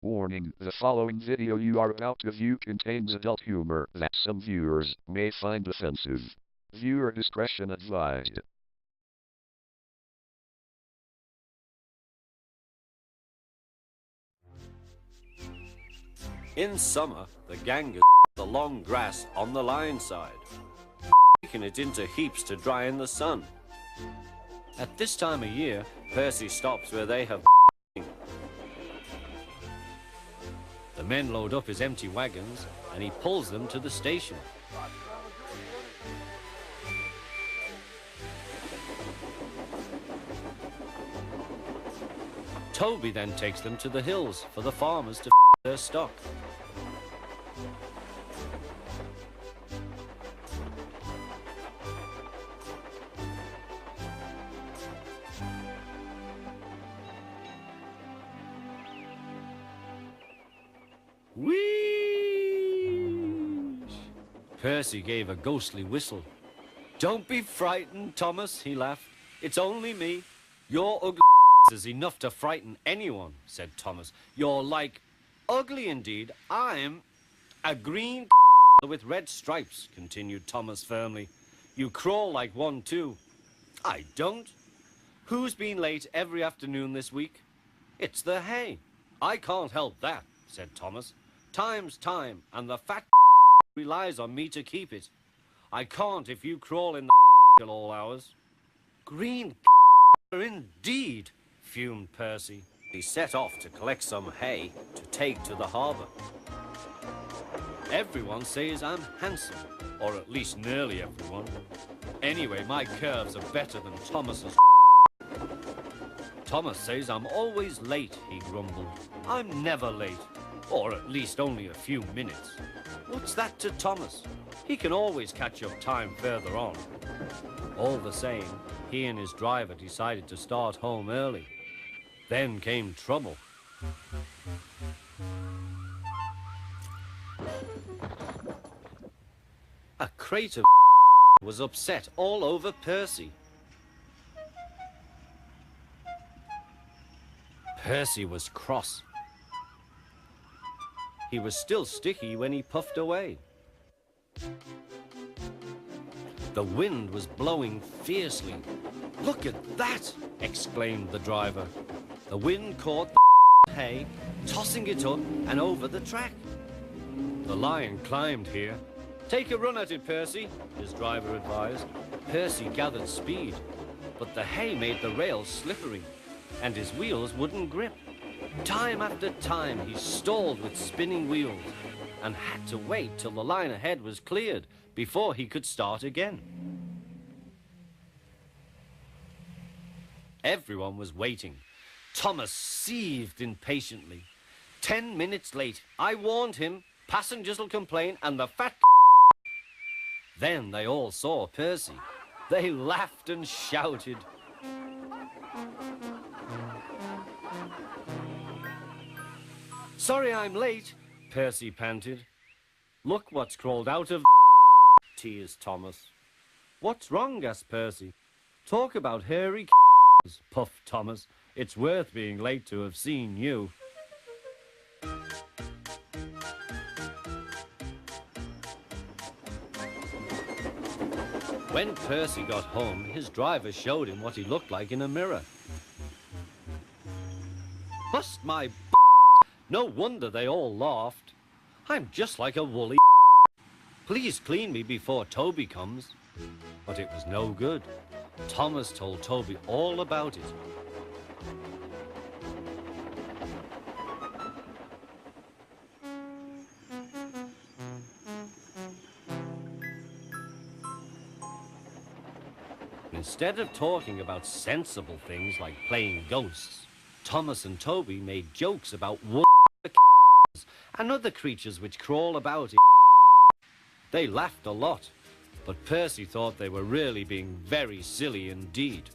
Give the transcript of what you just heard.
Warning, the following video you are about to view contains adult humor that some viewers may find offensive. Viewer discretion advised. In summer, the gang is the long grass on the line side, taking it into heaps to dry in the sun. At this time of year, Percy stops where they have The men load up his empty wagons and he pulls them to the station. Toby then takes them to the hills for the farmers to their stock. Whee! Percy gave a ghostly whistle. "Don't be frightened, Thomas," he laughed. "It's only me. Your ugly is enough to frighten anyone," said Thomas. "You're like ugly indeed. I'm a green with red stripes," continued Thomas firmly. "You crawl like one too." "I don't. Who's been late every afternoon this week?" "It's the hay." "I can't help that," said Thomas. "Time's time, and the fat relies on me to keep it. I can't if you crawl in the till all hours." "Green indeed," fumed Percy. He set off to collect some hay to take to the harbour. "Everyone says I'm handsome, or at least nearly everyone. Anyway, my curves are better than Thomas's." "Thomas says I'm always late," he grumbled. "I'm never late, or at least only a few minutes. What's that to Thomas? He can always catch up time further on." All the same, he and his driver decided to start home early. Then came trouble. A crate of was upset all over Percy. Percy was cross. He was still sticky when he puffed away. The wind was blowing fiercely. "Look at that!" exclaimed the driver. The wind caught the hay, tossing it up and over the track. The lion climbed here. "Take a run at it, Percy," his driver advised. Percy gathered speed, but the hay made the rails slippery, and his wheels wouldn't grip. Time after time he stalled with spinning wheels and had to wait till the line ahead was cleared before he could start again. Everyone was waiting. Thomas seethed impatiently. 10 minutes late. I warned him. Passengers will complain and the fat... Then they all saw Percy. They laughed and shouted. "Sorry I'm late," Percy panted. "Look what's crawled out of..." teased Thomas. "What's wrong?" asked Percy. "Talk about hairy puffed Thomas. "It's worth being late to have seen you." When Percy got home, his driver showed him what he looked like in a mirror. "Bust my..." No wonder they all laughed. "I'm just like a woolly..." "Please clean me before Toby comes." But it was no good. Thomas told Toby all about it. Instead of talking about sensible things like playing ghosts, Thomas and Toby made jokes about and other creatures which crawl about. They laughed a lot, but Percy thought they were really being very silly indeed.